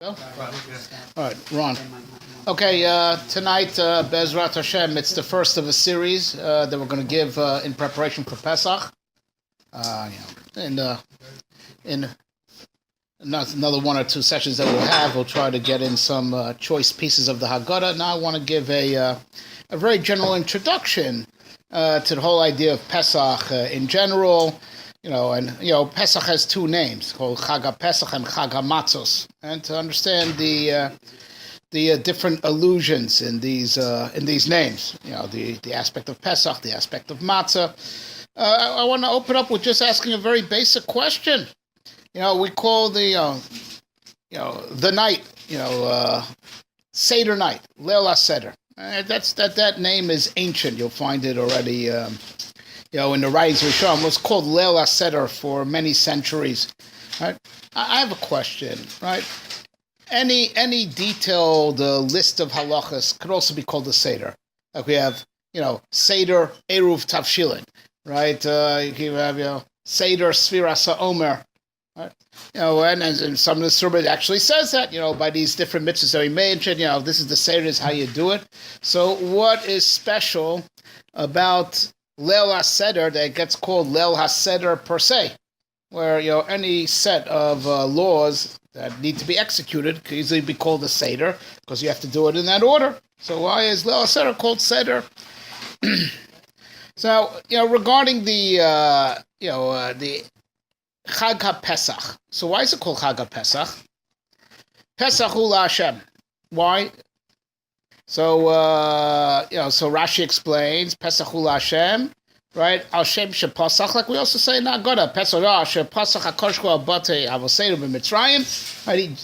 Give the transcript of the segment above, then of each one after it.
All right, Ron. Okay, tonight, Bezrat Hashem, it's the first of a series that we're going to give in preparation for Pesach. In another one or two sessions that we'll try to get in some choice pieces of the Haggadah. Now I want to give a very general introduction to the whole idea of Pesach in general. Pesach has two names, called Chag HaPesach and Chag HaMatzos, and to understand the different allusions in these names, the aspect of Pesach, the aspect of Matza. I want to open up with just asking a very basic question. We call the night, Seder night, Leil HaSeder. That name is ancient. You'll find it already. In the writings of Rishon, was called Leil HaSeder for many centuries. Right? I have a question. Right? Any detailed list of halachas could also be called a Seder. Like we have, Seder Eruv Tavshilin. Right? You have, Seder Sfiras HaOmer. Right? And some of the surah actually says that, by these different mitzvahs that we mentioned, this is the Seder, is how you do it. So what is special about Leil HaSeder that gets called Leil HaSeder per se, where any set of laws that need to be executed could easily be called a Seder because you have to do it in that order. So why is Leil HaSeder called Seder? So regarding the Chag HaPesach. So why is it called Chag HaPesach? Pesach hu LaHashem. Why? So, so Rashi explains, Pesach hu LaHashem, right? Al Shem Shepasach, like we also say in Haggadah, Pesach Shepasach HaKosh Hu Abate Avoseinu B'Mitzrayim, right? He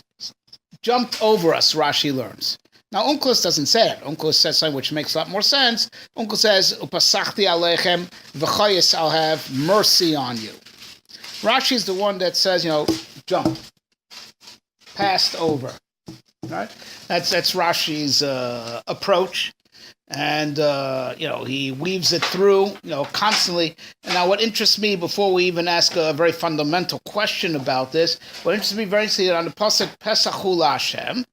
jumped over us, Rashi learns. Now, Onkelos doesn't say it. Onkelos says something which makes a lot more sense. Onkelos says, Upasachti Aleichem V'chayis, I'll have mercy on you. Rashi is the one that says, jump, passed over. Right, that's Rashi's approach, and he weaves it through, constantly. And now, what interests me before we even ask a very fundamental question about this, what interests me very seriously on the pasuk Pesach hu LaHashem,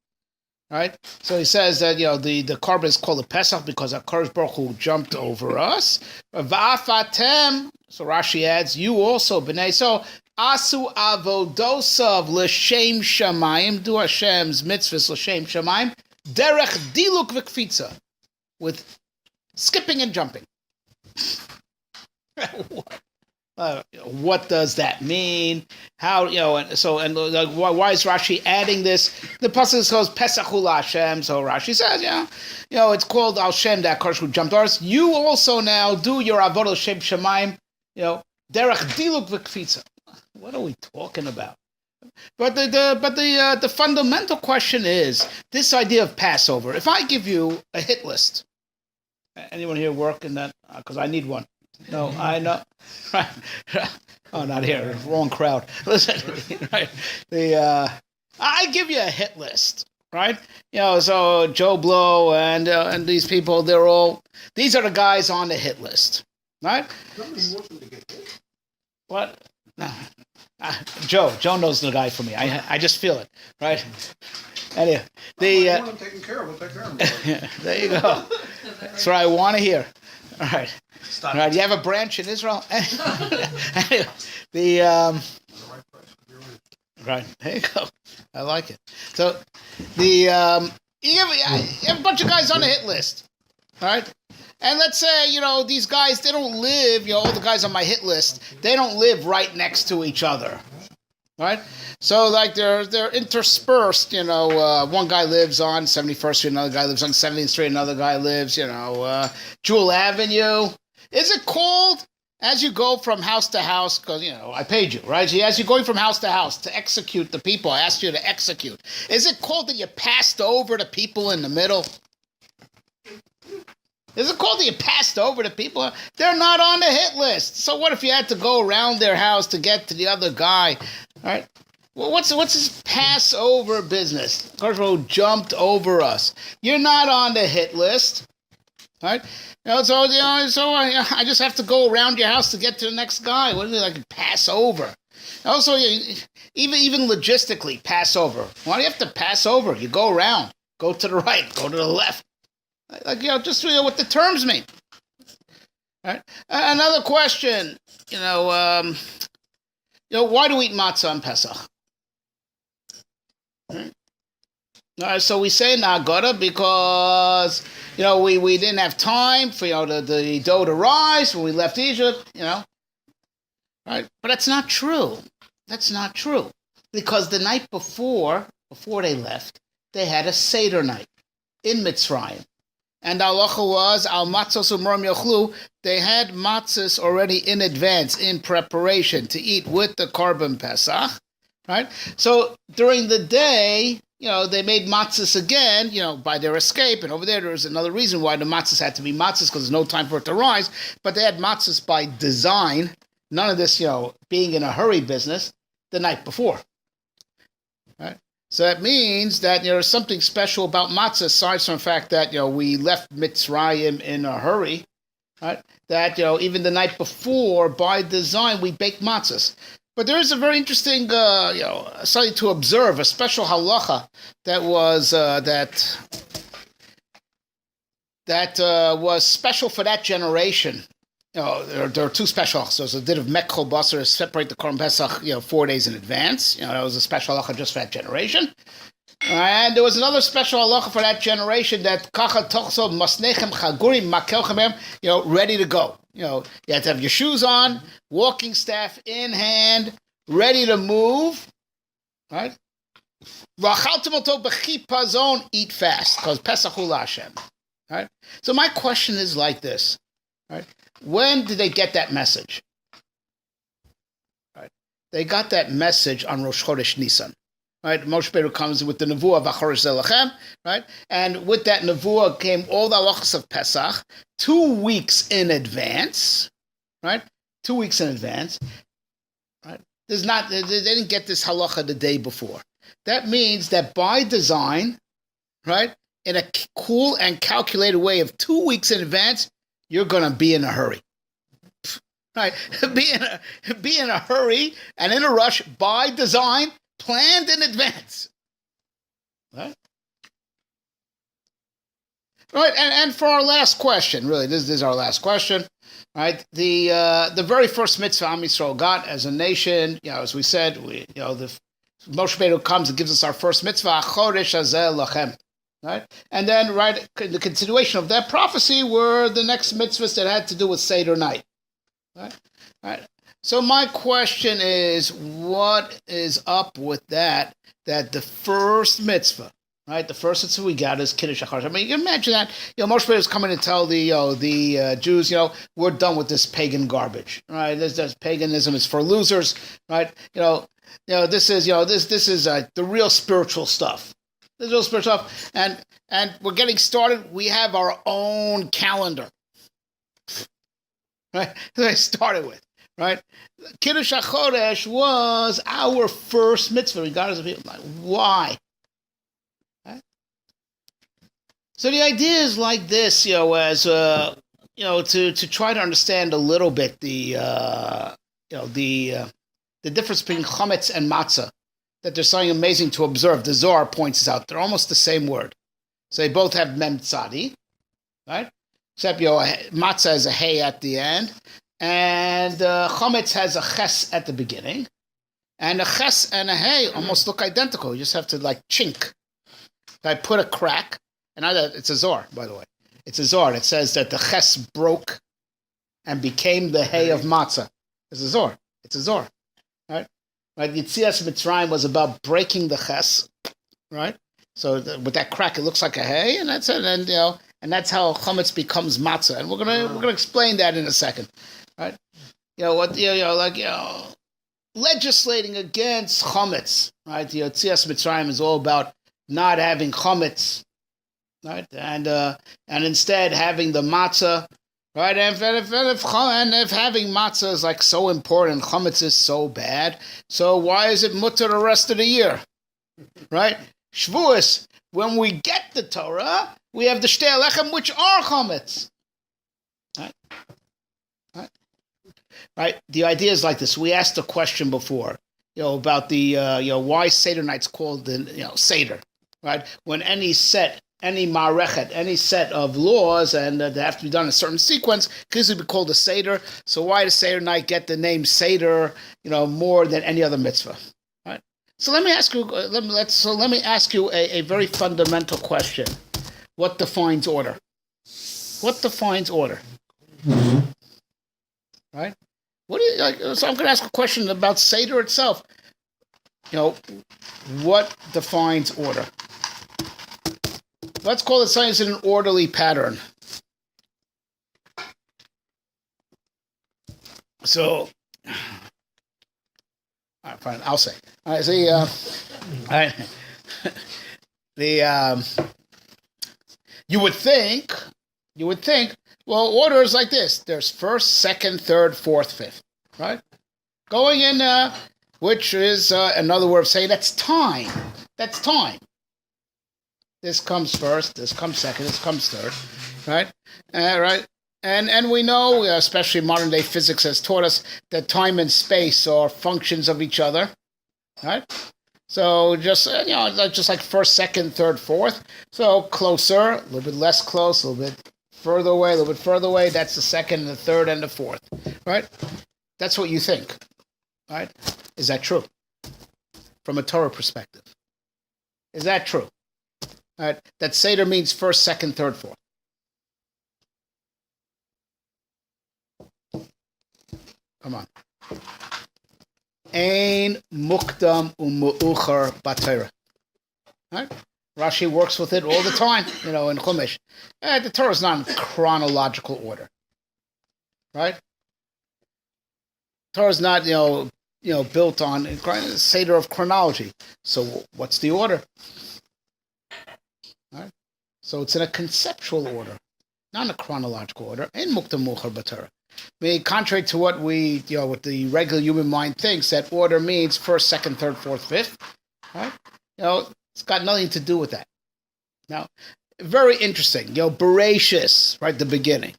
right? So he says that the korban is called a Pesach because HaKadosh Baruch Hu jumped over us. Va'afatem, so Rashi adds, you also b'nei. So Asu avodosav l'shem shamayim, do Hashem's mitzvahs l'shem shamayim, derech diluk v'kfitza, with skipping and jumping. What does that mean? How, why is Rashi adding this? The pasuk calls Pesach hu LaHashem, so Rashi says, it's called Al Shem, that Kosh who jumped ours. You also now do your avodah l'shem shamayim, derech diluk v'kfitza. What are we talking about? But the fundamental question is this idea of Passover. If I give you a hit list, anyone here work in that? Because I need one. No, I know. Right. Oh, not here. Wrong crowd. Listen, right? I give you a hit list, right? So Joe Blow and these people, these are the guys on the hit list, right? What? No. Joe knows the guy for me. I just feel it, right? Anyway, I want him taken care of. We'll take care of him. There you go. That's what I want to hear. All right. Stop. All right. You have a branch in Israel. Anyway, right. There you go. I like it. So you have a bunch of guys on the hit list, all right? And let's say, these guys, they don't live, all the guys on my hit list, they don't live right next to each other, right? So, like, they're interspersed, one guy lives on 71st Street, another guy lives on 70th Street, another guy lives, Jewel Avenue. Is it called, as you go from house to house, because, I paid you, right? As you're going from house to house to execute the people I asked you to execute, is it called that you passed over the people in the middle? Is it called that you passed over the people? They're not on the hit list. So what if you had to go around their house to get to the other guy? All right. Well, what's this Passover business? Who jumped over us? You're not on the hit list. All right. So I just have to go around your house to get to the next guy. What is it, like pass over? Also, even logistically, Passover. Why do you have to pass over? You go around, go to the right, go to the left. Like, just what the terms mean. All right. Another question. Why do we eat matzah on Pesach? Right. All right, so we say Nagara because we didn't have time for the dough to rise when we left Egypt. Right? But that's not true. That's not true. Because the night before they left, they had a Seder night in Mitzrayim. And the halacha was, al matzos u'morim yochlu, they had matzahs already in advance, in preparation to eat with the Korban Pesach. Right? So during the day, they made matzahs again, by their escape. And over there was another reason why the matzahs had to be matzahs, because there's no time for it to rise. But they had matzahs by design. None of this, being in a hurry business the night before. Right? So that means that there's something special about matzah, aside from the fact that we left Mitzrayim in a hurry. Right? That even the night before, by design, we bake matzahs. But there is a very interesting, something to observe, a special halacha that was was special for that generation. There are two special halachas. There's a din of mekchol basar, separate the Korban Pesach, 4 days in advance. That was a special halacha just for that generation. And there was another special halacha for that generation that kacha tochso masnechem chagurim makelchem, ready to go. You have to have your shoes on, walking staff in hand, ready to move. Right? Eat fast, because Pesach hu Hashem. Right? So my question is like this. Right? When did they get that message? Right? They got that message on Rosh Chodesh Nisan. Right? Moshe Rabbeinu comes with the nevuah v'achorish zelachem, right? And with that nevuah came all the halachas of Pesach 2 weeks in advance, right? 2 weeks in advance, right? They didn't get this halacha the day before. That means that by design, right, in a cool and calculated way of 2 weeks in advance, you're going to be in a hurry. Right? Be in a hurry and in a rush by design, planned in advance. Right? Right, and for our last question, really, this is our last question. Right? The very first mitzvah Am Yisrael got as a nation, as we said, the Moshe Rabbeinu comes and gives us our first mitzvah, Chodesh Hazeh Lachem. Right? And then, right, the continuation of that prophecy were the next mitzvahs that had to do with Seder night. Right? Right? So my question is, what is up with that the first mitzvah, right, the first mitzvah we got is Kiddush HaChodesh. I mean, you can imagine that, Moshe Rabbeinu is coming to tell the Jews, we're done with this pagan garbage, right? This paganism is for losers, right? This is the real spiritual stuff. This real spiritual stuff, and we're getting started. We have our own calendar, right? That I started with, right? Kiddush HaChodesh was our first mitzvah, regardless of people. Like, why? Right? So the idea is like this, as to try to understand a little bit the difference between Chometz and Matza. That there's something amazing to observe. The Zohar points out they're almost the same word. So they both have mem tzadi, right? Except matzah has a hey at the end, and chometz has a ches at the beginning, and a ches and a hey almost look identical. You just have to chink. I put a crack, and it's a Zohar, by the way. It's a Zohar. It says that the ches broke and became the hey of matzah. It's a Zohar. It's a Zohar, right? Right, Yitzias Mitzrayim was about breaking the ches, right? So with that crack, it looks like a hay, and that's it. And and that's how chometz becomes matzah. And we're gonna explain that in a second, right? Legislating against chometz, right? Yitzias Mitzrayim is all about not having chometz, right? And instead having the matzah. Right, and if having matzah is so important, chometz is so bad, so why is it mutter the rest of the year? Right? Shavuos, when we get the Torah, we have the shtei alechem, which are chometz. Right? Right? right? The idea is like this. We asked a question before, about the, why Seder night's called the, Seder, right? When any marechet, any set of laws, and they have to be done in a certain sequence, could easily be called a Seder. So why does Seder night get the name Seder, more than any other mitzvah, right? So let me ask you. Let me ask you a very fundamental question. What defines order? What defines order? Right? What do you like? So I'm going to ask a question about Seder itself. What defines order? Let's call it science in an orderly pattern. So, all right, fine. I'll say. All right, you would think. Well, order is like this. There's first, second, third, fourth, fifth, right? Going in, which is another way of saying that's time. That's time. This comes first, this comes second, this comes third, right? Right? And we know, especially modern day physics has taught us that time and space are functions of each other, right? So just like first, second, third, fourth. So closer, a little bit less close, a little bit further away, a little bit further away. That's the second, and the third, and the fourth, right? That's what you think, right? Is that true? From a Torah perspective. Is that true? Right, that Seder means first, second, third, fourth. Come on. Ein mukdam u'mu'uchar b'Torah. Right? Rashi works with it all the time, in Chumash. The Torah is not in chronological order. Right? Torah is not, built on a Seder of chronology. So what's the order? Right? So it's in a conceptual order, not in a chronological order. In mukdam u'mu'uchar b'Torah. Contrary to what what the regular human mind thinks, that order means first, second, third, fourth, fifth. Right? It's got nothing to do with that. Now, very interesting. Bereshis, right? The beginning,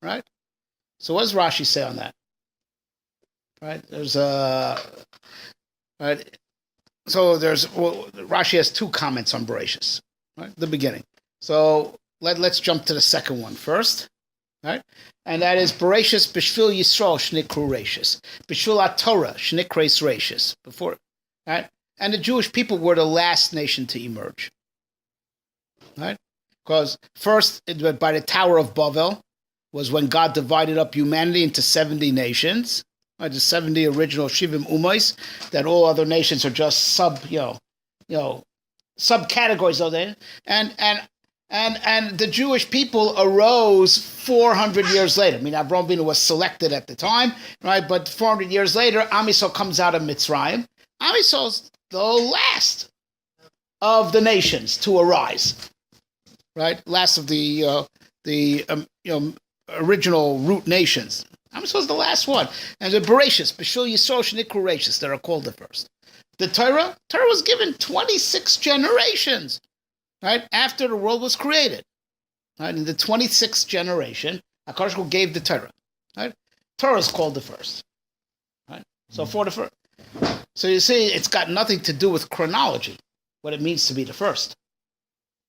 right? So what does Rashi say on that? Right? There's right. So Rashi has two comments on Bereshis, right? The beginning. So let's jump to the second one first, right? And that is Bereshis b'shvil Yisrael shnikru reishis, b'shvil HaTorah shnikreis reishis. Before, right? And the Jewish people were the last nation to emerge, right? Because first, by the Tower of Babel, was when God divided up humanity into 70 nations. Right, the 70 original Shivim Umais, that all other nations are just subcategories of them, and the Jewish people arose 400 years later. I mean, Avraham Avinu was selected at the time, right? But 400 years later, Am Yisrael comes out of Mitzrayim. Am Yisrael's the last of the nations to arise, right? Last of the original root nations. Am Yisrael was the last one. And the Bereshis, B'shul Yisrael Shnikru Reishis, that are called the first. The Torah was given 26 generations, right, after the world was created. Right? In the 26th generation, HaKadosh Baruch Hu gave the Torah. Right? Torah is called the first. Right? So for the first. So you see, it's got nothing to do with chronology, what it means to be the first.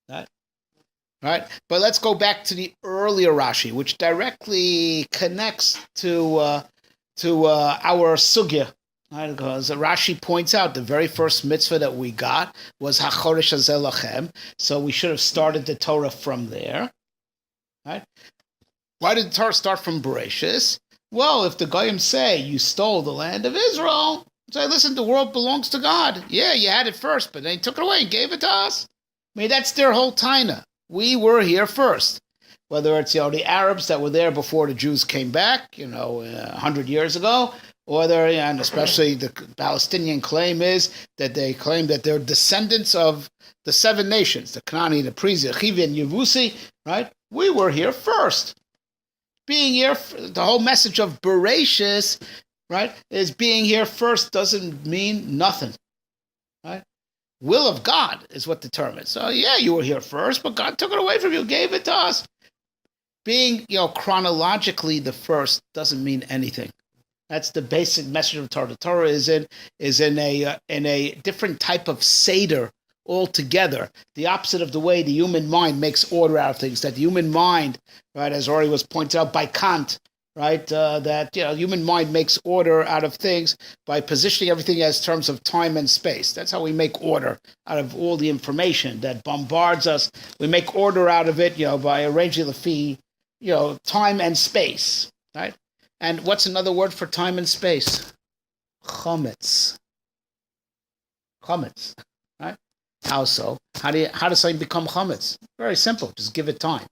Right? Right, but let's go back to the earlier Rashi, which directly connects to our sugya. Right, because Rashi points out the very first mitzvah that we got was HaChodesh Hazeh Lachem, so we should have started the Torah from there. Right? Why did the Torah start from Bereshis? Well, if the Goyim say you stole the land of Israel, say, listen, the world belongs to God. Yeah, you had it first, but then he took it away and gave it to us. I mean, that's their whole taina. We were here first, whether it's the Arabs that were there before the Jews came back, 100 years ago, or and especially the Palestinian claim is that they claim that they're descendants of the seven nations, the Kanani, the Perizi, Chivi, and Yevusi, right? We were here first. Being here, the whole message of Bereshis, right, is being here first doesn't mean nothing, right? Will of God is what determines. So yeah, you were here first, but God took it away from you, gave it to us. being, chronologically the first doesn't mean anything. That's the basic message of Torah. The Torah is in a different type of seder altogether. The opposite of the way the human mind makes order out of things. That the human mind, right, as already was pointed out by Kant, right, that human mind makes order out of things by positioning everything as terms of time and space. That's how we make order out of all the information that bombards us. We make order out of it, by arranging the fee, time and space, right? And what's another word for time and space? Chometz. Chometz, right? How so? How does something become chometz? Very simple. Just give it time.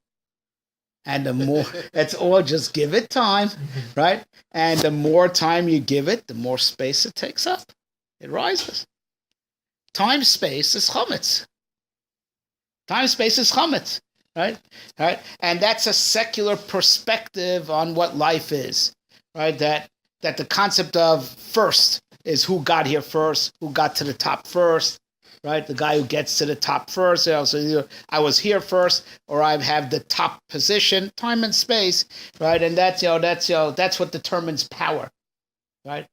And the more, it's all just give it time, right? And the more time you give it, the more space it takes up. It rises. Time space is chometz. Time space is chometz, right? Right? And that's a secular perspective on what life is, right? That the concept of first is who got here first, who got to the top first, right? The guy who gets to the top first. So either I was here first, or I have the top position, time and space, right? And that's what determines power, right?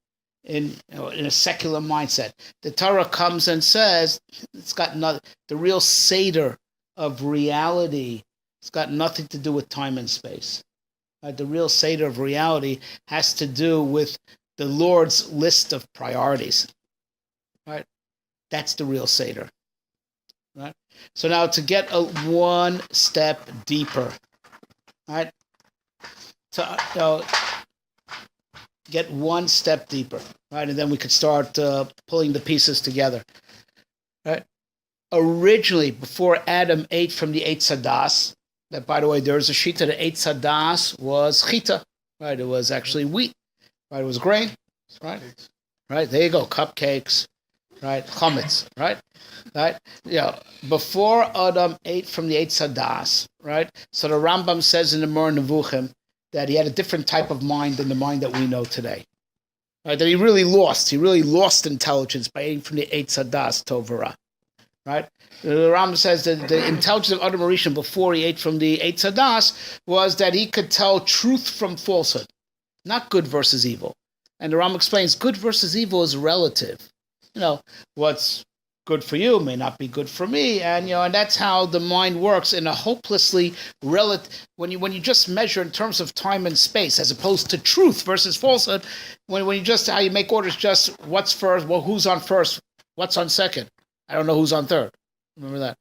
In a secular mindset, the Torah comes and says it's got the real seder of reality. It's got nothing to do with time and space. Right? The real seder of reality has to do with the Lord's list of priorities. Right? That's the real seder. Right? So now to get one step deeper, right? To get one step deeper, right? And then we could start pulling the pieces together. Right? Originally, before Adam ate from the Eitz Hadas, that, by the way, there's a shita, the Eitz Hadas was chita, right? It was actually wheat, right? It was grain, right? Right, there you go, cupcakes, right? Chometz, right? Right? Before Adam ate from the Eitz Hadas, right? So the Rambam says in the Mor Nevuchim that he had a different type of mind than the mind that we know today. Right? That he really lost intelligence by eating from the Eitz Hadas Tovara. Right? The Rambam says that the intelligence of Adam Rishon before he ate from the Eitz Hadas was that he could tell truth from falsehood, not good versus evil. And the Rambam explains good versus evil is relative. What's good for you may not be good for me, and that's how the mind works in a hopelessly relative. When you just measure in terms of time and space, as opposed to truth versus falsehood, when you just how you make orders, just what's first, well, who's on first, what's on second. I don't know who's on third. Remember that.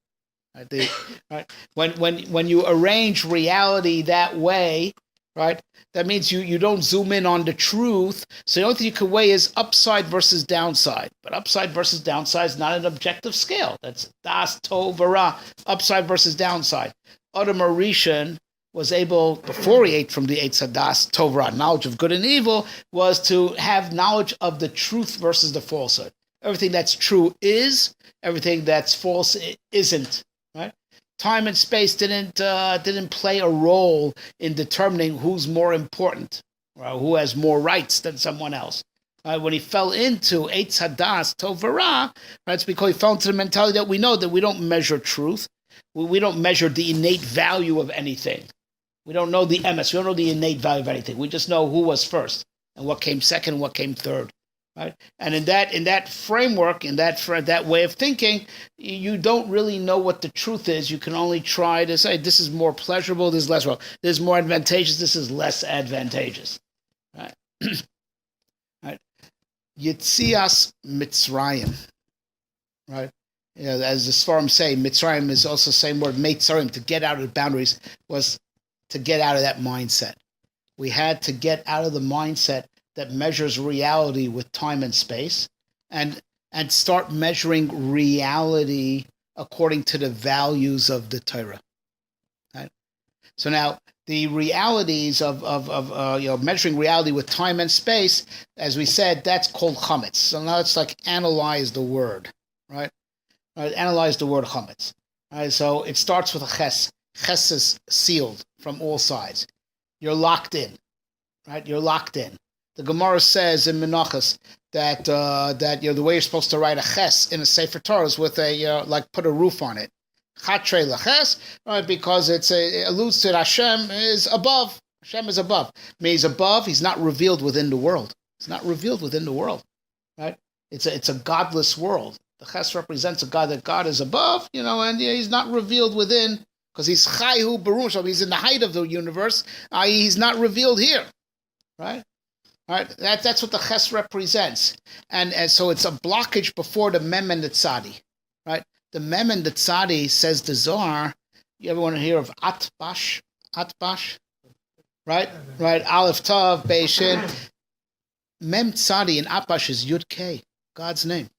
Right? When you arrange reality that way, right, that means you don't zoom in on the truth. So the only thing you can weigh is upside versus downside. But upside versus downside is not an objective scale. That's das tov v'ra, upside versus downside. Adam Rishon was able, before he ate from the Eitz Hadas tov v'ra, knowledge of good and evil, was to have knowledge of the truth versus the falsehood. Everything that's true is, everything that's false isn't. Right? Time and space didn't play a role in determining who's more important, or who has more rights than someone else. When he fell into Eitz Hadas Tov V'Ra, it's because he fell into the mentality that we know that we don't measure truth, we don't measure the innate value of anything. We don't know the emes, we don't know the innate value of anything. We just know who was first and what came second, and what came third. Right? And in that framework, in that way of thinking, you don't really know what the truth is. You can only try to say, this is more pleasurable, this is less well, this is more advantageous, this is less advantageous. Right? Right? Yitzias Mitzrayim. Right? As the Sfarim say, Mitzrayim is also the same word, Mitzrayim, to get out of the boundaries, was to get out of that mindset. We had to get out of the mindset that measures reality with time and space, and start measuring reality according to the values of the Torah. Right? So now the realities of measuring reality with time and space, as we said, that's called Chometz. So now it's like analyze the word, right? Analyze the word Chometz. Right? So it starts with a ches. Ches is sealed from all sides. You're locked in, right? You're locked in. The Gemara says in Menachos that the way you're supposed to write a ches in a Sefer Torah is with a put a roof on it. Chatre Laches, right? Because it alludes to that Hashem is above. Hashem is above. I mean, he's above. He's not revealed within the world. It's not revealed within the world, right? It's a godless world. The Ches represents a God that God is above, and he's not revealed within, because he's Chayhu Baruch, so he's in the height of the universe, i.e. he's not revealed here, right? All right, that's what the Ches represents. And so it's a blockage before the Mem and the Tzadi, right? The Mem and the Tzadi, says the Zohar, you ever want to hear of Atbash? Atbash? Right? Right, Aleph Tav, Beishin. Mem Tzadi in Atbash is Yud Kei, God's name.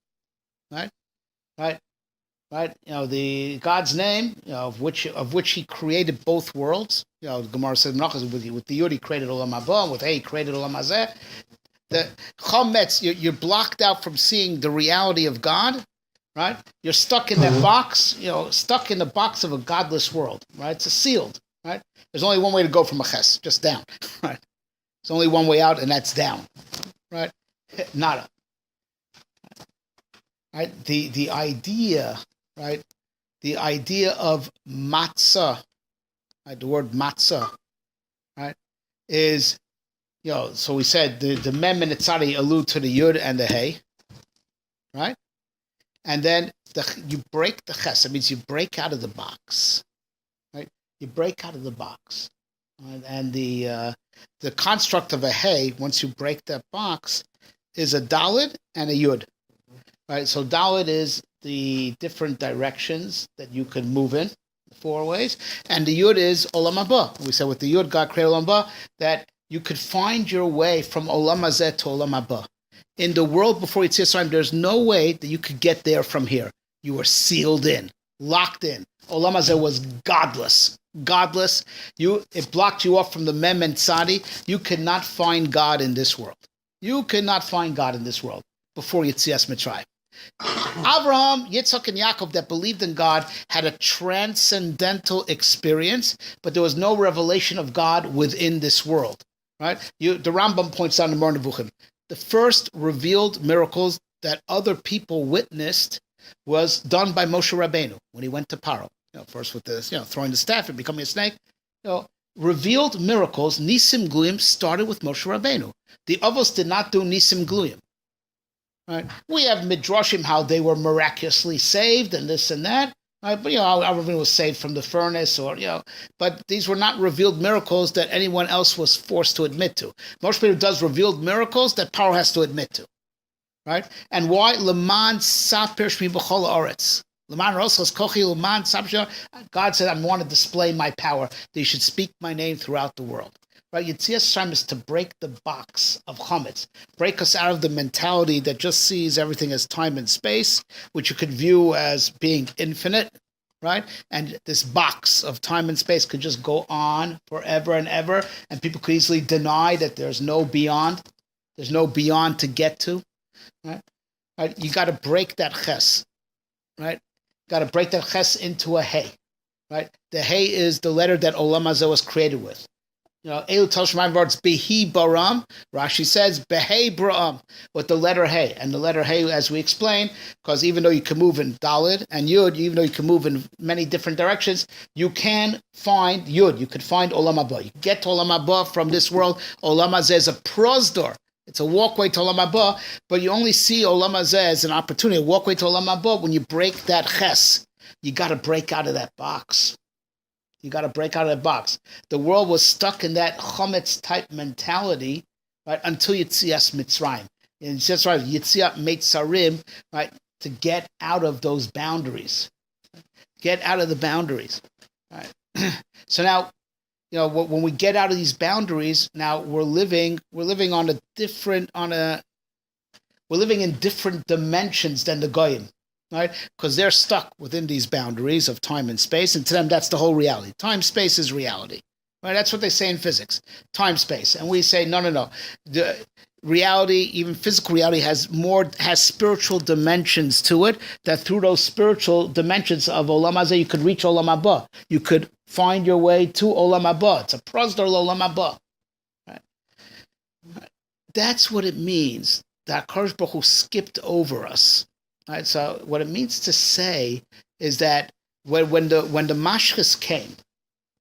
Right? The God's name, of which He created both worlds. The Gemara says with the Yud He created Olam Haba, with He created Olam Hazeh. The Chometz, you're blocked out from seeing the reality of God. Right? You're stuck in that box. Stuck in the box of a godless world. Right? It's sealed. Right? There's only one way to go from a ches, just down. Right? There's only one way out, and that's down. Right? Nada. Right, the idea, right? The idea of Matza, right? The word Matza, right? Is, so we said the Mem and the Tzadi allude to the Yud and the Hey, right? And then you break the Ches. That means you break out of the box, right? You break out of the box, right? And the construct of a Hey, once you break that box, is a Daled and a Yud. Right, so Dalet is the different directions that you can move in, the 4 ways, and the Yud is Olam Haba. We said with the Yud, God created Olam Haba, that you could find your way from Olam Hazeh to Olam Haba. In the world before Yetzias Mitzrayim, there's no way that you could get there from here. You were sealed in, locked in. Olam Hazeh was godless. It blocked you off from the Mem and Tzadi. You could not find God in this world. Before Yetzias Mitzrayim. Abraham, Yitzchak, and Yaakov that believed in God had a transcendental experience, but there was no revelation of God within this world. Right? The Rambam points out in the Moreh Nevuchim, the first revealed miracles that other people witnessed was done by Moshe Rabbeinu when he went to Paro. First with this, throwing the staff and becoming a snake. Revealed miracles, Nisim Gluyim, started with Moshe Rabbeinu. The Avos did not do Nisim Gluyim. Right. We have midrashim how they were miraculously saved and this and that. Right? But everyone was saved from the furnace, but these were not revealed miracles that anyone else was forced to admit to. Moshe Rabbeinu does revealed miracles that Paro has to admit to. Right? And why? Leman saper shmi b'chol haaretz. Leman rosas kochi leman saper. God said, I want to display my power. That you should speak my name throughout the world. Right, Yetzias Mitzrayim is to break the box of Chometz, break us out of the mentality that just sees everything as time and space, which you could view as being infinite, right? And this box of time and space could just go on forever and ever, and people could easily deny that there's no beyond to get to, right? Right? You got to break that ches, right? Got to break that ches into a hey, right? The hey is the letter that Olam Hazeh was created with. Elu Tel Shemayim words Behi Baram. Rashi says Behei Braam with the letter Hey, and the letter Hey, as we explained, because even though you can move in Daled and Yud, even though you can move in many different directions, you can find Yud. You could find Olam Haba. You get to Olam Haba from this world. Olam Hazeh is a prosdor. It's a walkway to Olam Haba, but you only see Olam Hazeh as an opportunity, a walkway to Olam Haba when you break that ches. You got to break out of that box. You got to break out of the box. The world was stuck in that Chometz type mentality, right, until Yetzias Mitzrayim. And Yetzias Mitzrayim, right, to get out of those boundaries. Get out of the boundaries. Right. So now, when we get out of these boundaries, now we're living in different dimensions than the Goyim. Right? Because they're stuck within these boundaries of time and space, and to them that's the whole reality. Time, space is reality. Right? That's what they say in physics. Time, space. And we say, no. The reality, even physical reality, has spiritual dimensions to it, that through those spiritual dimensions of Olam Hazeh, you could reach Olam Haba. You could find your way to Olam Haba. It's a prosdor Olam Haba. Right? That's what it means that HaKadosh Baruch Hu skipped over us. Right, so what it means to say is that when the Mashchis came,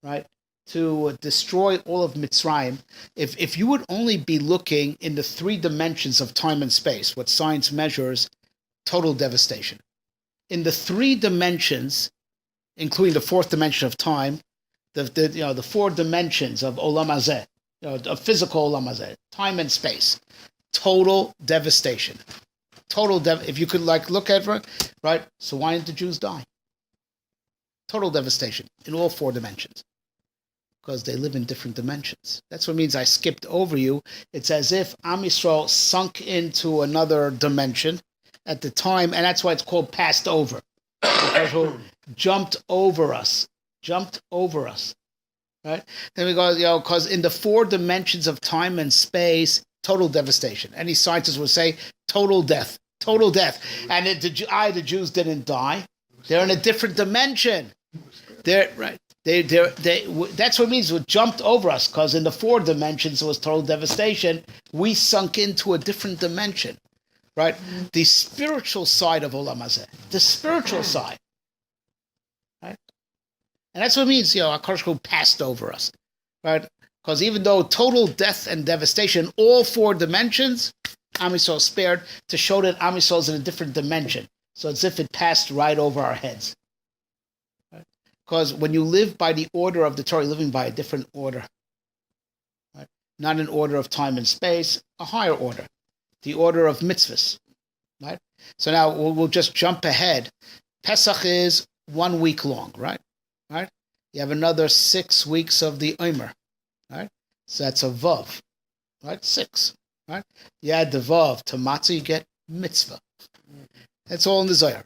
right, to destroy all of Mitzrayim, if you would only be looking in the three dimensions of time and space, what science measures, total devastation. In the three dimensions, including the fourth dimension of time, the four dimensions of Olam Hazeh, of physical Olam Hazeh, time and space, total devastation. If you could look at it, right? So why didn't the Jews die? Total devastation in all four dimensions. Because they live in different dimensions. That's what it means I skipped over you. It's as if Am Yisrael sunk into another dimension at the time, and that's why it's called passed over. Because who jumped over us, right? Then we go, because in the four dimensions of time and space, total devastation. Any scientist would say total death. And the Jews didn't die. They're in a different dimension. They're right. That's what it means. It jumped over us, because in the four dimensions it was total devastation. We sunk into a different dimension, right? The spiritual side of Olam Hazeh, the spiritual side, right? And that's what it means. HaKadosh Baruch Hu passed over us, right? Because even though total death and devastation, all four dimensions, Am Yisrael spared to show that Am Yisrael is in a different dimension. So it's as if it passed right over our heads. Because when you live by the order of the Torah, you're living by a different order. Right? Not an order of time and space, a higher order. The order of mitzvahs. Right? So now we'll just jump ahead. Pesach is 1 week long, right? You have another 6 weeks of the Omer. Right? So that's a Vav. Right? 6. Right? You add the Vav to Matza, you get mitzvah. That's all in the Zohar.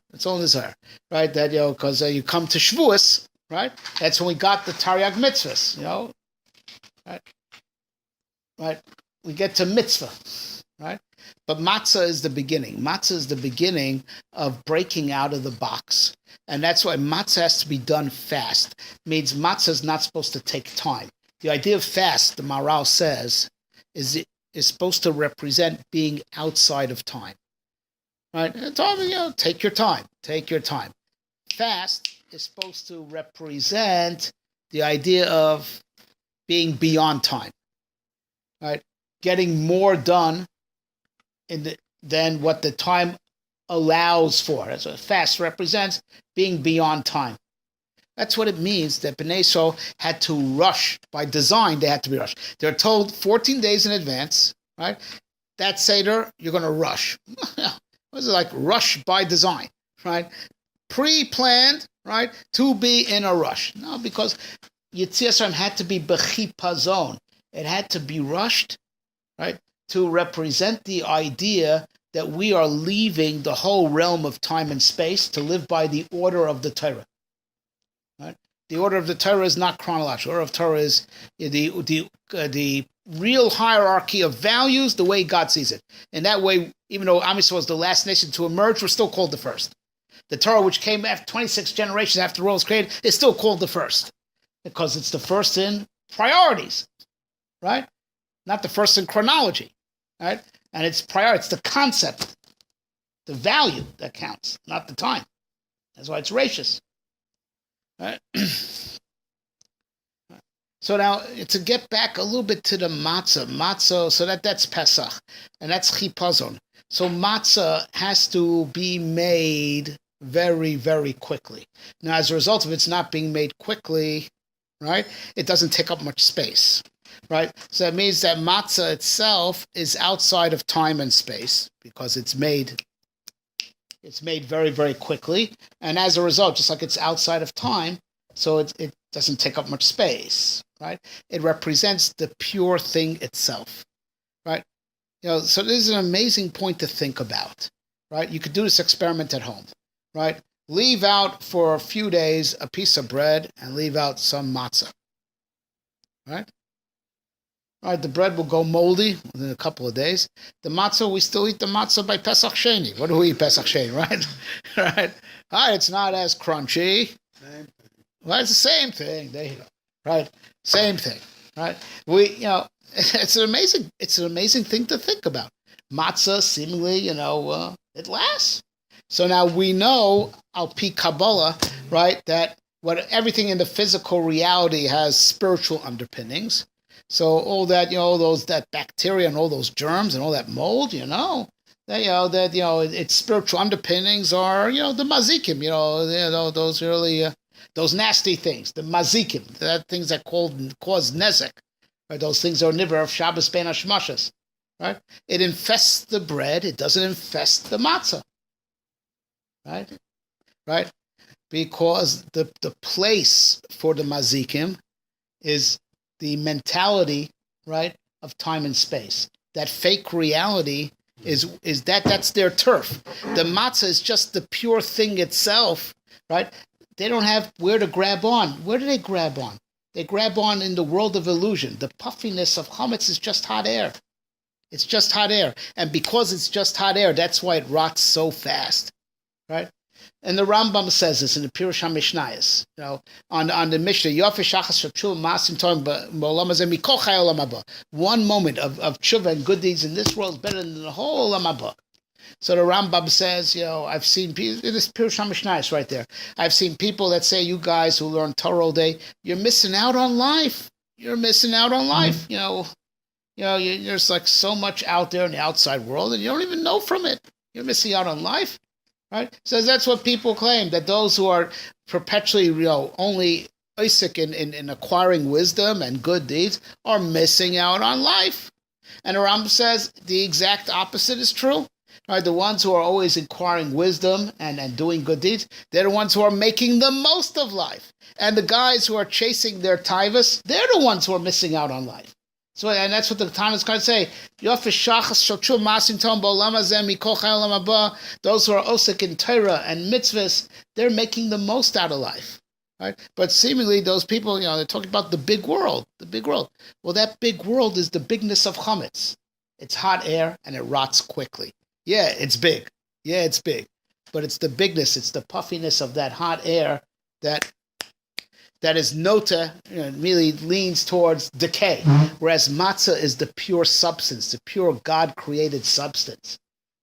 Right? That, because you come to Shavuos, right? That's when we got the Taryag mitzvahs, Right? We get to mitzvah, right? But matzah is the beginning. Matzah is the beginning of breaking out of the box. And that's why matzah has to be done fast. It means matzah is not supposed to take time. The idea of fast, the Maral says, is supposed to represent being outside of time. Right? Take your time. Fast is supposed to represent the idea of being beyond time. Right? Getting more done than what the time allows for. That's what fast represents, being beyond time. That's what it means that Bnei Yisrael had to rush. By design, they had to be rushed. They're told 14 days in advance, right? That Seder, you're going to rush. What is it like? Rush by design, right? Pre-planned, right? To be in a rush. No, because Yetzias Hashem had to be b'chipazon. It had to be rushed, right? To represent the idea that we are leaving the whole realm of time and space to live by the order of the Torah. Right? The order of the Torah is not chronological. The order of Torah is the real hierarchy of values, the way God sees it. And that way, even though Am Yisrael was the last nation to emerge, we're still called the first. The Torah, which came after 26 generations after the world was created, is still called the first. Because it's the first in priorities, right? Not the first in chronology, right? And it's the concept, the value that counts, not the time. That's why it's ratius. Right? So now, to get back a little bit to the matzah, so that's Pesach, and that's chipazon. So matzah has to be made very, very quickly. Now, as a result of it's not being made quickly, right, it doesn't take up much space, right? So that means that matzah itself is outside of time and space because it's made very, very quickly, and as a result, just like it's outside of time, so it doesn't take up much space, right? It represents the pure thing itself, right? So this is an amazing point to think about, right? You could do this experiment at home, right? Leave out for a few days a piece of bread and leave out some matzah, right? All right, the bread will go moldy within a couple of days. The matzah, we still eat the matzah by Pesach Sheni. What do we eat Pesach Sheni, right? Right? All right, it's not as crunchy. Well, it's the same thing. There you go. Right? Same thing. Right? It's an amazing thing to think about. Matzah, seemingly, it lasts. So now we know, al pi Kabbalah, right, that everything in the physical reality has spiritual underpinnings. So all that, that bacteria and all those germs and all that mold, its spiritual underpinnings are, the mazikim, those really, those nasty things, the mazikim, that things that cause nezek, right? Those things are niver of Shabbos ben hashmashas, right? It infests the bread, it doesn't infest the matzah, right? Because the place for the mazikim is the mentality, right, of time and space. That fake reality is that's their turf. The matzah is just the pure thing itself, right? They don't have where to grab on. Where do they grab on? They grab on in the world of illusion. The puffiness of chometz is just hot air. It's just hot air. And because it's just hot air, that's why it rots so fast, right? And the Rambam says this in the Pirush HaMishnayos, on the Mishnah, one moment of tshuva and good deeds in this world is better than the whole Olam Haba. So the Rambam says, I've seen people, this Pirush HaMishnayos right there, I've seen people that say, you guys who learn Torah all day, you're missing out on life. You're missing out on life. There's like so much out there in the outside world and you don't even know from it. You're missing out on life. Right? So that's what people claim, that those who are perpetually, only Isaac in acquiring wisdom and good deeds are missing out on life. And the Rambam says the exact opposite is true. Right? The ones who are always acquiring wisdom and doing good deeds, they're the ones who are making the most of life. And the guys who are chasing their taivas, they're the ones who are missing out on life. So, and that's what the Tana is going to say. Those who are osik in Torah and mitzvahs, they're making the most out of life, right? But seemingly those people, they're talking about the big world, Well, that big world is the bigness of chometz. It's hot air and it rots quickly. Yeah, it's big. But it's the bigness, it's the puffiness of that hot air that is nota, really leans towards decay, whereas matzah is the pure substance, the pure God-created substance,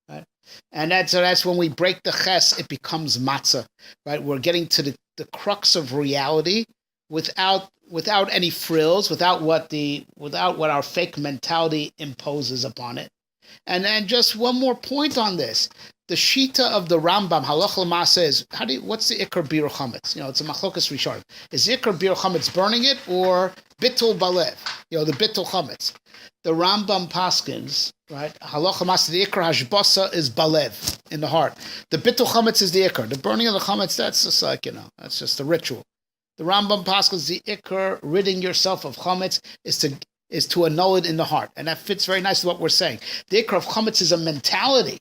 right? And that's when we break the ches, it becomes matzah, right? We're getting to the crux of reality without any frills, without what our fake mentality imposes upon it. And then just one more point on this. The shita of the Rambam, halach l'maaseh, is what's the ikar bir chometz? It's a machlokas rishonim. Is the ikar bir chometz burning it or bittul balev? The bittul chometz. The Rambam paskins, right? Halach l'maaseh, the ikar hashbasa is balev, in the heart. The bittul chometz is the ikar. The burning of the chometz, that's just like, that's just a ritual. The Rambam paskins, the ikar, ridding yourself of chometz, is to annul it in the heart. And that fits very nicely what we're saying. The ikar of chometz is a mentality.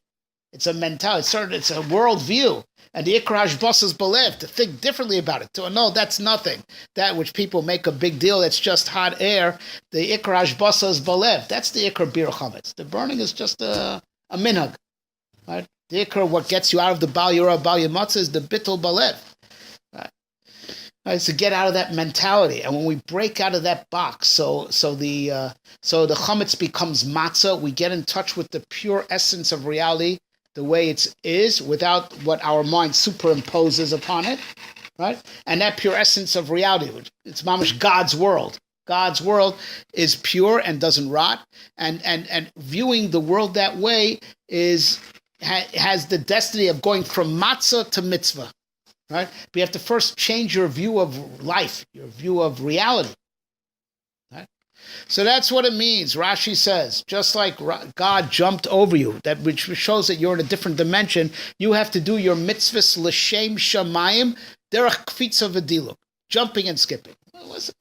It's a mentality. It's a worldview. And the ikar hashbasa is balev, to think differently about it. To know that's nothing. That which people make a big deal, that's just hot air. The ikar hashbasa is balev. That's the ikar bir chometz. The burning is just a minhag. Right? The ikar, what gets you out of the bal yorah, bal yamatza, is the bittul balev. Right? It's to get out of that mentality, and when we break out of that box, so the chometz becomes matzah. We get in touch with the pure essence of reality, the way it is, without what our mind superimposes upon it, right? And that pure essence of reality, it's mamish God's world. God's world is pure and doesn't rot, and viewing the world that way has the destiny of going from matzah to mitzvah. Right? But you have to first change your view of life, your view of reality. Right? So that's what it means. Rashi says, just like God jumped over you, which shows that you're in a different dimension, you have to do your mitzvahs l'shem shamayim derech kfitza v'diluk, jumping and skipping. Well, listen.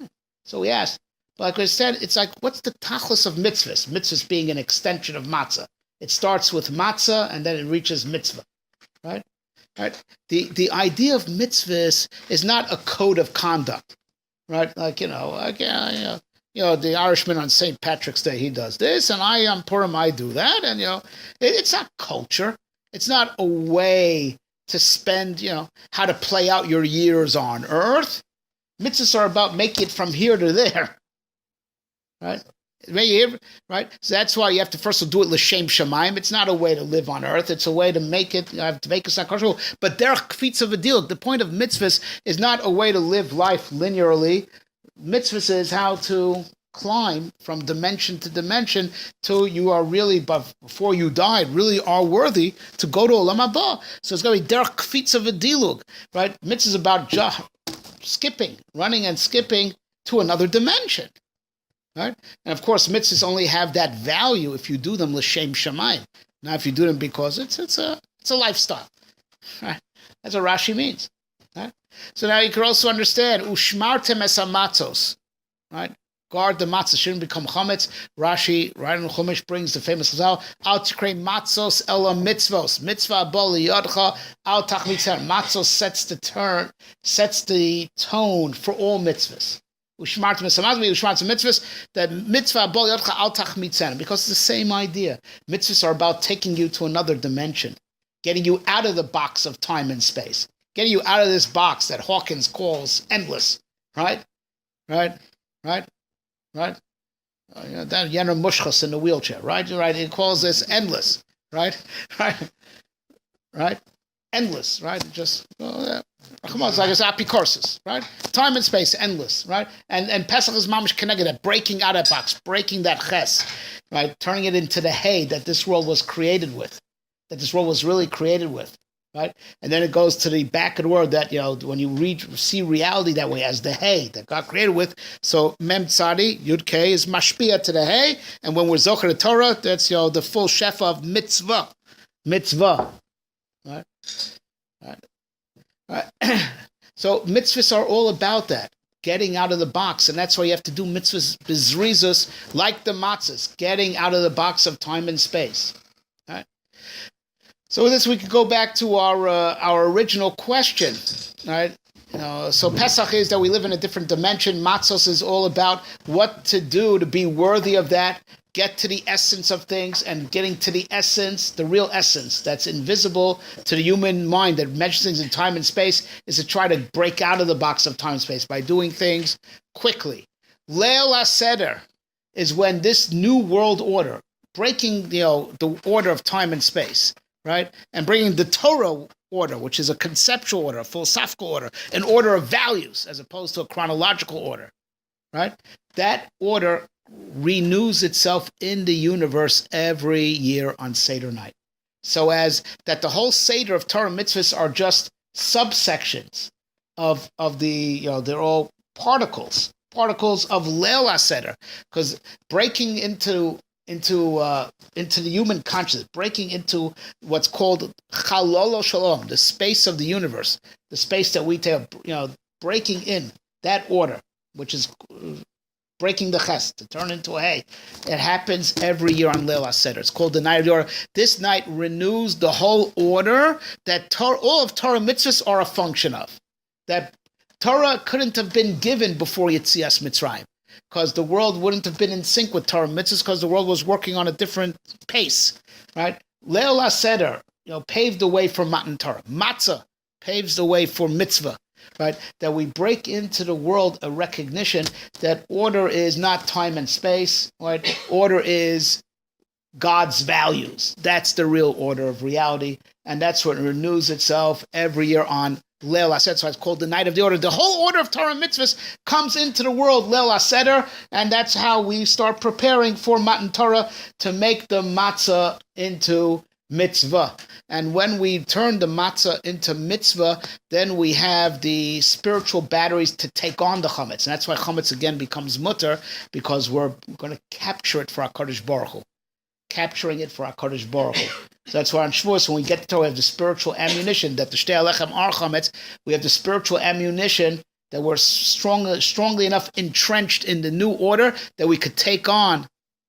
So we asked, like I said, it's like, what's the tachlis of mitzvahs? Mitzvahs being an extension of matzah. It starts with matzah and then it reaches mitzvah. Right? Right. The idea of mitzvahs is not a code of conduct, right? Like the Irishman on St. Patrick's Day, he does this, and I on Purim I do that, and it's not culture. It's not a way to spend how to play out your years on earth. Mitzvahs are about making it from here to there, right? Right? So that's why you have to first do it l'shem shamayim. It's not a way to live on earth. It's a way to make it. You have to make it not kosher. But derech kvitza v'diluk. The point of mitzvahs is not a way to live life linearly. Mitzvahs is how to climb from dimension to dimension till you are really, but before you died, really are worthy to go to Olam Haba. So it's going to be derech kvitza v'diluk, right? Mitzvah is about skipping, running and skipping to another dimension, right? And of course, mitzvahs only have that value if you do them l'shem shamayim. Not if you do them because it's a lifestyle, right? That's what Rashi means, right? So now you can also understand ushmartem es hamatzos, right? Guard the matzah, shouldn't become chometz. Rashi, right in the Chumash, brings the famous chazal, al tikrei matzos ela mitzvos, mitzvah bo liyodcha al tachmitzah. Matzos sets the tone for all mitzvahs. Ushmartem es hamatzos, ushmartem mitzvahs, that mitzvah bo liyodcha al tachmitzah, because it's the same idea. Mitzvahs are about taking you to another dimension, getting you out of the box of time and space, getting you out of this box that Hawkins calls endless, right? Right? That Yener Mushchas in the wheelchair, right? He calls this endless, right? Endless, right? Just come on, it's like it's apicorsis, right? Time and space, endless, right? And Pesach is mamish connected, that breaking out of that box, breaking that ches, right? Turning it into the hay that this world was created with, that this world was really created with. Right, and then it goes to the back of the world that when you see reality that way as the hay that God created with. So Mem Tzadi Yud K is mashpia to the hay, and when we're zocher the Torah, that's the full shefa of mitzvah, right. So mitzvahs are all about that, getting out of the box, and that's why you have to do mitzvahs bizrizus like the matzahs, getting out of the box of time and space. So with this, we could go back to our original question, right? So Pesach is that we live in a different dimension. Matzos is all about what to do to be worthy of that, get to the essence of things, and getting to the essence, the real essence that's invisible to the human mind that measures things in time and space, is to try to break out of the box of time and space by doing things quickly. Leil HaSeder is when this new world order, breaking the order of time and space, right, and bringing the Torah order, which is a conceptual order, a philosophical order, an order of values as opposed to a chronological order, right? That order renews itself in the universe every year on Seder night. So as that the whole Seder of Torah mitzvahs are just subsections of the, they're all particles of Leil HaSeder, because breaking into the human consciousness, breaking into what's called Chalolo Shalom, the space of the universe, the space that we take, breaking in that order, which is breaking the ches to turn into a hay. It happens every year on Leil HaSeder. It's called the night of the order. This night renews the whole order that all of Torah mitzvahs are a function of. That Torah couldn't have been given before Yetzias Mitzrayim, because the world wouldn't have been in sync with Torah mitzvahs, because the world was working on a different pace, right? Leil HaSeder, paved the way for Matan Torah. Matza paves the way for mitzvah, right? That we break into the world a recognition that order is not time and space, right? Order is God's values. That's the real order of reality, and that's what renews itself every year on Leil HaSeder. So it's called the night of the order. The whole order of Torah mitzvahs comes into the world, Leil HaSeder, and that's how we start preparing for Matan Torah to make the matzah into mitzvah. And when we turn the matzah into mitzvah, then we have the spiritual batteries to take on the chometz. And that's why chometz again becomes mutter, because we're going to capture it for HaKadosh Baruch Hu. Capturing it for HaKadosh Baruch Hu. So that's why on Shavuos, when we get to Torah, we have the spiritual ammunition that the Shtei Alechem are chometz. We have the spiritual ammunition that we're strongly enough entrenched in the new order that we could take on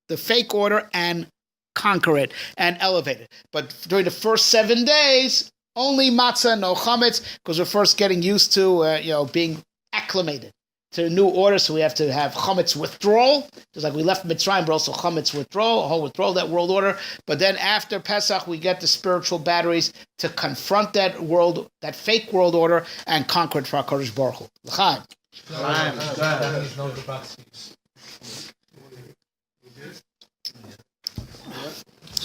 the fake order and conquer it and elevate it. But during the first 7 days, only matzah, no chometz, because we're first getting used to being acclimated to the new order. So we have to have chometz withdrawal, just like we left Mitzrayim, but also chometz withdrawal, a whole withdrawal, that world order. But then after Pesach, we get the spiritual batteries to confront that world, that fake world order, and conquer it for HaKadosh Baruch Hu. L'chaim.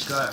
Good.